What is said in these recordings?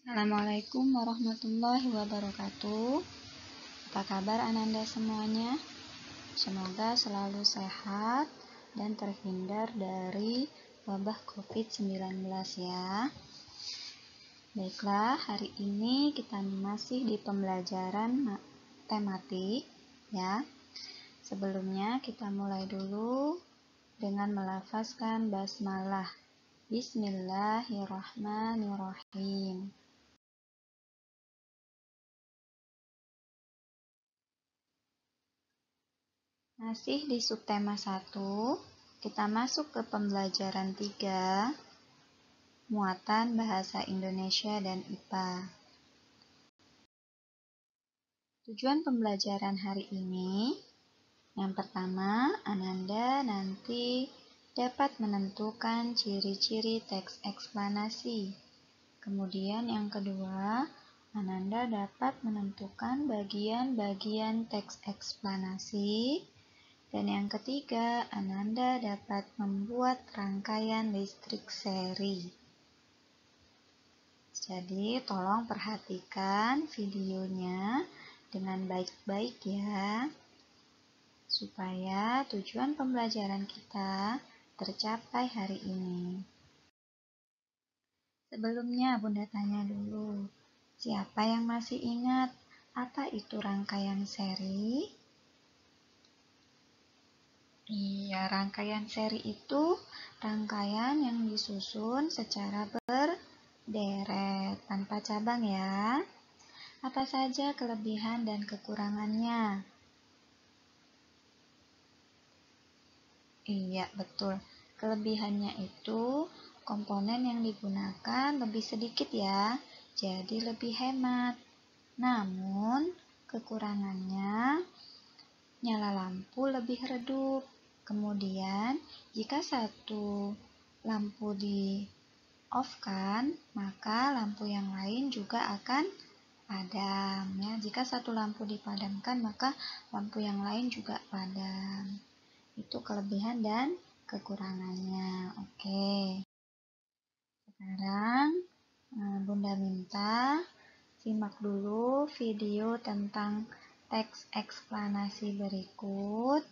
Assalamualaikum warahmatullahi wabarakatuh. Apa kabar Ananda semuanya? Semoga selalu sehat dan terhindar dari wabah COVID-19 ya. Baiklah, hari ini kita masih di pembelajaran tematik ya. Sebelumnya kita mulai dulu dengan melafazkan basmalah. Bismillahirrahmanirrahim. Masih di subtema 1, kita masuk ke pembelajaran 3, muatan bahasa Indonesia dan IPA. Tujuan pembelajaran hari ini, yang pertama, Ananda nanti dapat menentukan ciri-ciri teks eksplanasi. Kemudian yang kedua, Ananda dapat menentukan bagian-bagian teks eksplanasi. Dan yang ketiga, Ananda dapat membuat rangkaian listrik seri. Jadi, tolong perhatikan videonya dengan baik-baik ya, supaya tujuan pembelajaran kita tercapai hari ini. Sebelumnya, Bunda tanya dulu, siapa yang masih ingat apa itu rangkaian seri? Iya, rangkaian seri itu rangkaian yang disusun secara berderet tanpa cabang ya. Apa saja kelebihan dan kekurangannya? Iya, betul. Kelebihannya itu komponen yang digunakan lebih sedikit ya, jadi lebih hemat. Namun, kekurangannya nyala lampu lebih redup. Kemudian, jika satu lampu di-off-kan, maka lampu yang lain juga akan padam. Ya. Jika satu lampu dipadamkan, maka lampu yang lain juga padam. Itu kelebihan dan kekurangannya. Oke. Sekarang, Bunda minta simak dulu video tentang teks eksplanasi berikut.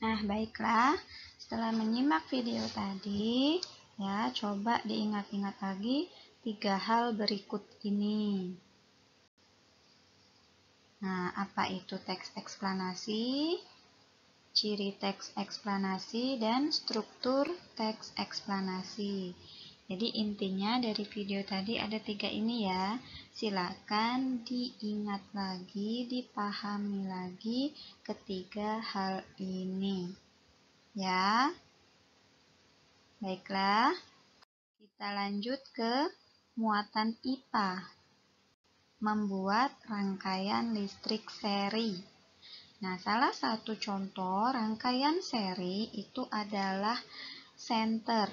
Nah, baiklah. Setelah menyimak video tadi, ya, coba diingat-ingat lagi 3 hal berikut ini. Nah, apa itu teks eksplanasi, ciri teks eksplanasi, dan struktur teks eksplanasi. Jadi intinya dari video tadi ada 3 ini ya. Silakan diingat lagi, dipahami lagi ketiga hal ini. Ya. Baiklah. Kita lanjut ke muatan IPA. Membuat rangkaian listrik seri. Nah, salah satu contoh rangkaian seri itu adalah senter.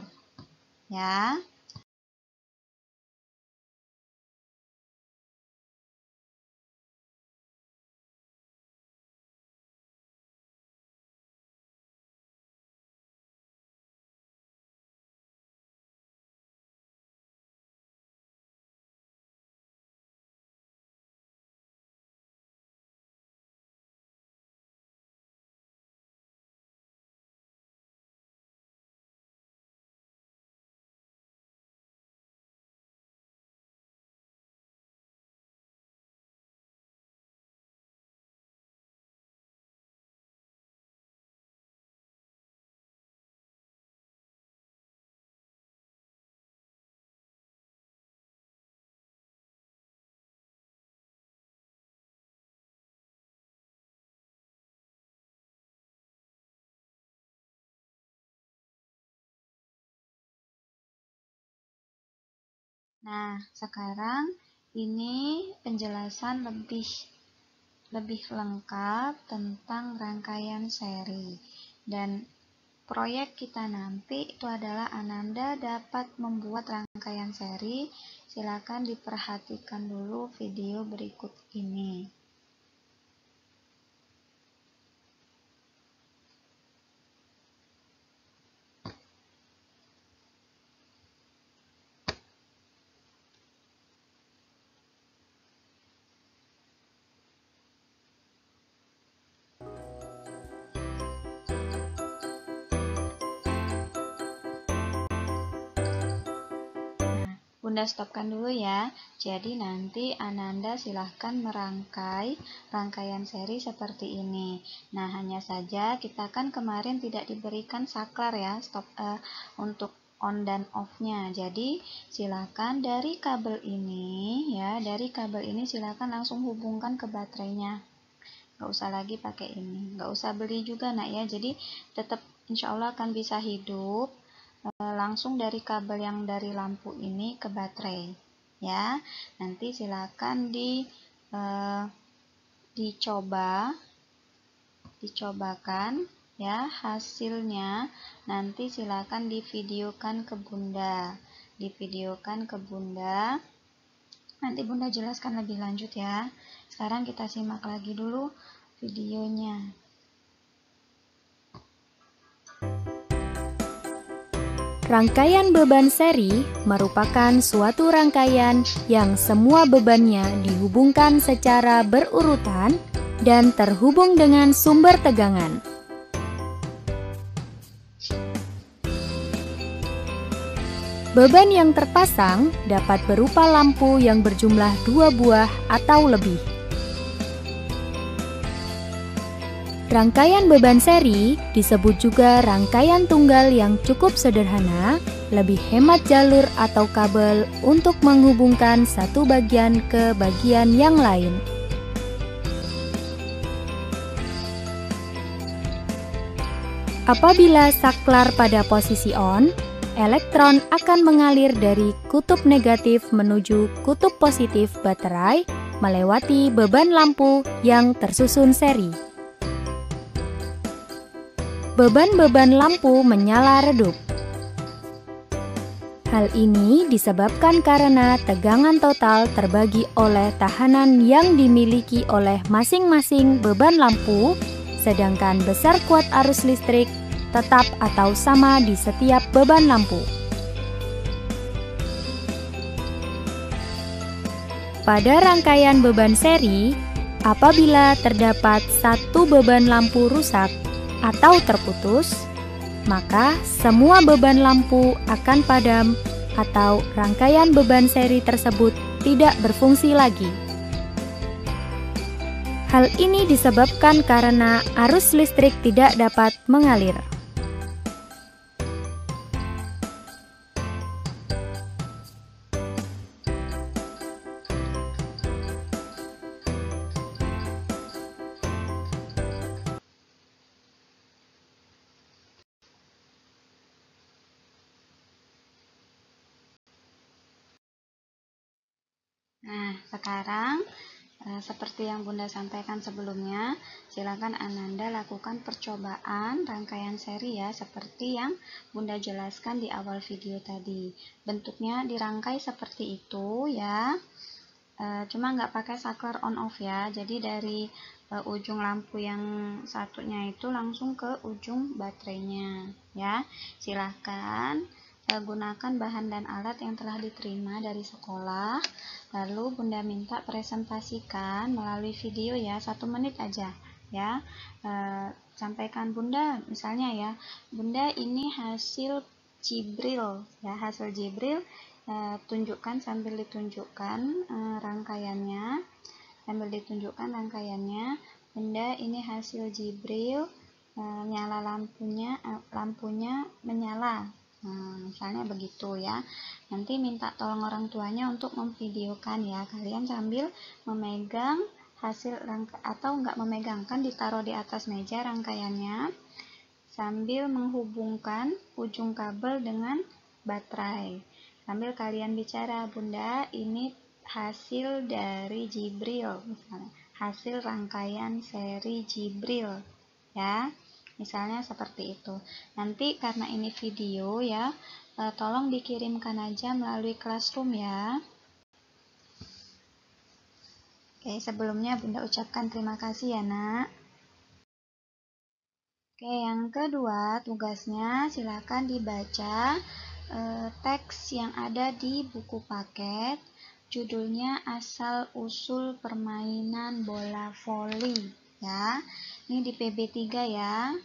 Ya. Nah, sekarang ini penjelasan lebih lengkap tentang rangkaian seri. Dan proyek kita nanti itu adalah Ananda dapat membuat rangkaian seri. Silakan diperhatikan dulu video berikut ini. Bunda stopkan dulu ya. Jadi nanti Ananda silahkan merangkai rangkaian seri seperti ini. Nah, hanya saja kita kan kemarin tidak diberikan saklar ya, untuk on dan off-nya. Jadi silahkan dari kabel ini ya, silahkan langsung hubungkan ke baterainya. Nggak usah lagi pakai ini, nggak usah beli juga nak ya. Jadi tetap insya Allah akan bisa hidup langsung dari kabel yang dari lampu ini ke baterai ya. Nanti silakan dicobakan ya hasilnya. Nanti silakan divideokan ke Bunda, nanti Bunda jelaskan lebih lanjut ya. Sekarang kita simak lagi dulu videonya. Rangkaian beban seri merupakan suatu rangkaian yang semua bebannya dihubungkan secara berurutan dan terhubung dengan sumber tegangan. Beban yang terpasang dapat berupa lampu yang berjumlah 2 buah atau lebih. Rangkaian beban seri disebut juga rangkaian tunggal yang cukup sederhana, lebih hemat jalur atau kabel untuk menghubungkan satu bagian ke bagian yang lain. Apabila saklar pada posisi on, elektron akan mengalir dari kutub negatif menuju kutub positif baterai melewati beban lampu yang tersusun seri. Beban-beban lampu menyala redup. Hal ini disebabkan karena tegangan total terbagi oleh tahanan yang dimiliki oleh masing-masing beban lampu, sedangkan besar kuat arus listrik tetap atau sama di setiap beban lampu. Pada rangkaian beban seri, apabila terdapat satu beban lampu rusak, atau terputus, maka semua beban lampu akan padam atau rangkaian beban seri tersebut tidak berfungsi lagi. Hal ini disebabkan karena arus listrik tidak dapat mengalir. Nah, sekarang seperti yang Bunda sampaikan sebelumnya, silakan Ananda lakukan percobaan rangkaian seri ya, seperti yang Bunda jelaskan di awal video tadi. Bentuknya dirangkai seperti itu ya, cuma nggak pakai saklar on off ya. Jadi dari ujung lampu yang satunya itu langsung ke ujung baterainya ya. Silahkan gunakan bahan dan alat yang telah diterima dari sekolah, lalu Bunda minta presentasikan melalui video ya, 1 menit aja ya. Sampaikan Bunda, misalnya ya, Bunda ini hasil Jibril ya, hasil Jibril, tunjukkan sambil ditunjukkan rangkaiannya, Bunda ini hasil Jibril, nyala lampunya menyala. Nah, misalnya begitu ya. Nanti minta tolong orang tuanya untuk memvideokan ya. Kalian sambil memegang hasil atau enggak memegang, kan ditaruh di atas meja rangkaiannya, sambil menghubungkan ujung kabel dengan baterai. Sambil kalian bicara, Bunda, ini hasil dari Jibril, misalnya hasil rangkaian seri Jibril ya. Misalnya seperti itu. Nanti karena ini video ya, tolong dikirimkan aja melalui Classroom ya. Oke, sebelumnya Bunda ucapkan terima kasih ya, Nak. Oke, yang kedua tugasnya silakan dibaca teks yang ada di buku paket. Judulnya Asal Usul Permainan Bola Voli ya. Ini di PB3 ya.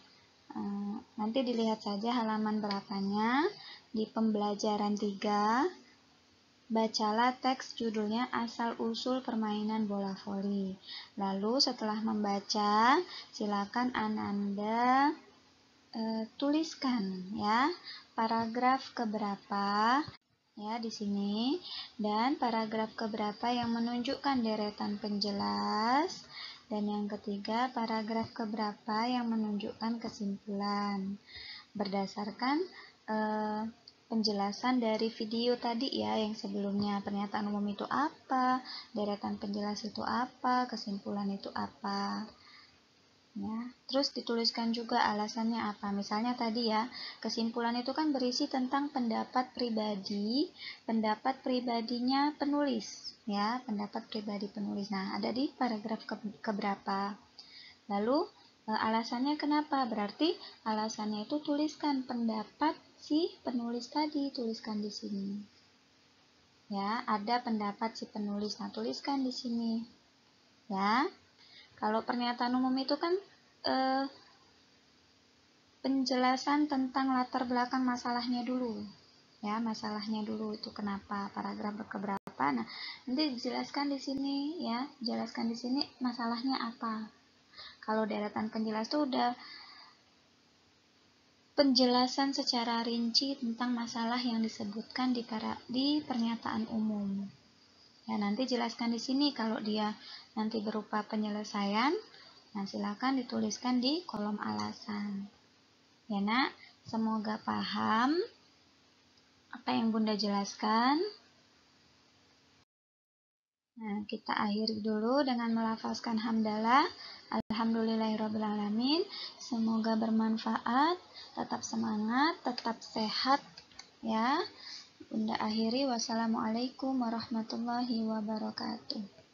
Nanti dilihat saja halaman berapanya. Di pembelajaran 3, bacalah teks judulnya Asal Usul Permainan Bola Voli. Lalu setelah membaca, silakan Ananda tuliskan ya paragraf keberapa ya di sini, dan paragraf keberapa yang menunjukkan deretan penjelas, dan yang ketiga paragraf keberapa yang menunjukkan kesimpulan berdasarkan penjelasan dari video tadi ya, yang sebelumnya. Pernyataan umum itu apa, deretan penjelas itu apa, kesimpulan itu apa ya. Terus dituliskan juga alasannya apa. Misalnya tadi ya, kesimpulan itu kan berisi tentang pendapat pribadinya penulis ya, pendapat pribadi penulis. Nah, ada di paragraf keberapa. Lalu alasannya kenapa? Berarti alasannya itu tuliskan pendapat si penulis tadi, tuliskan di sini. Ya, ada pendapat si penulis. Nah, tuliskan di sini. Ya. Kalau pernyataan umum itu kan penjelasan tentang latar belakang masalahnya dulu. Ya, masalahnya dulu itu kenapa, paragraf keberapa. Nah, nanti dijelaskan di sini ya, jelaskan di sini masalahnya apa. Kalau deretan penjelas itu udah penjelasan secara rinci tentang masalah yang disebutkan di pernyataan umum. Ya, nanti jelaskan di sini kalau dia nanti berupa penyelesaian. Nah, silakan dituliskan di kolom alasan. Ya, Nak, semoga paham apa yang Bunda jelaskan. Nah, kita akhiri dulu dengan melafazkan hamdalah. Alhamdulillahirrabbilalamin. Semoga bermanfaat, tetap semangat, tetap sehat ya. Bunda akhiri, wassalamualaikum warahmatullahi wabarakatuh.